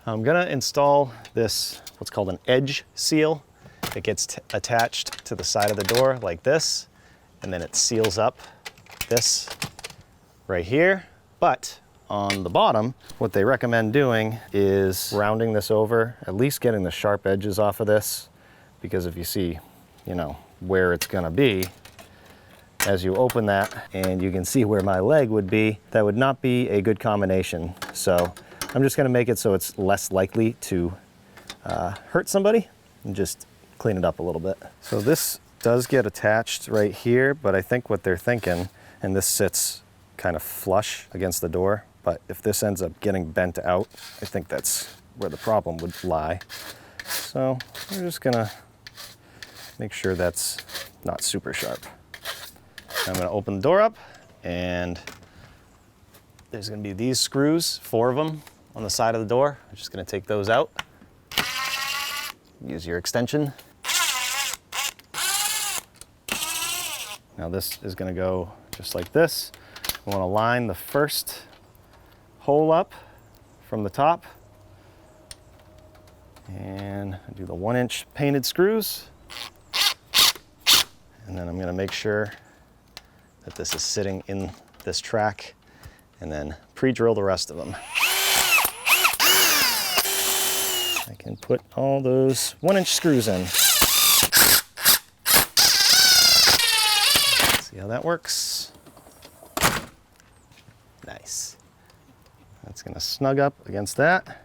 I'm gonna install this, what's called an edge seal. It gets attached to the side of the door like this, and then it seals up this right here. But on the bottom, what they recommend doing is rounding this over, at least getting the sharp edges off of this, because if you see, you know, where it's gonna be, as you open that and you can see where my leg would be, that would not be a good combination. So I'm just gonna make it so it's less likely to hurt somebody and just clean it up a little bit. So this does get attached right here, but I think what they're thinking, and this sits kind of flush against the door, but if this ends up getting bent out, I think that's where the problem would lie. So we're just gonna make sure that's not super sharp. I'm gonna open the door up, and there's gonna be these screws, 4 of them on the side of the door. I'm just gonna take those out. Use your extension. Now this is gonna go just like this. I wanna line the first hole up from the top, and do the 1-inch painted screws. And then I'm gonna make sure that this is sitting in this track, and then pre-drill the rest of them. I can put all those 1-inch screws in. See how that works? Nice. That's gonna snug up against that.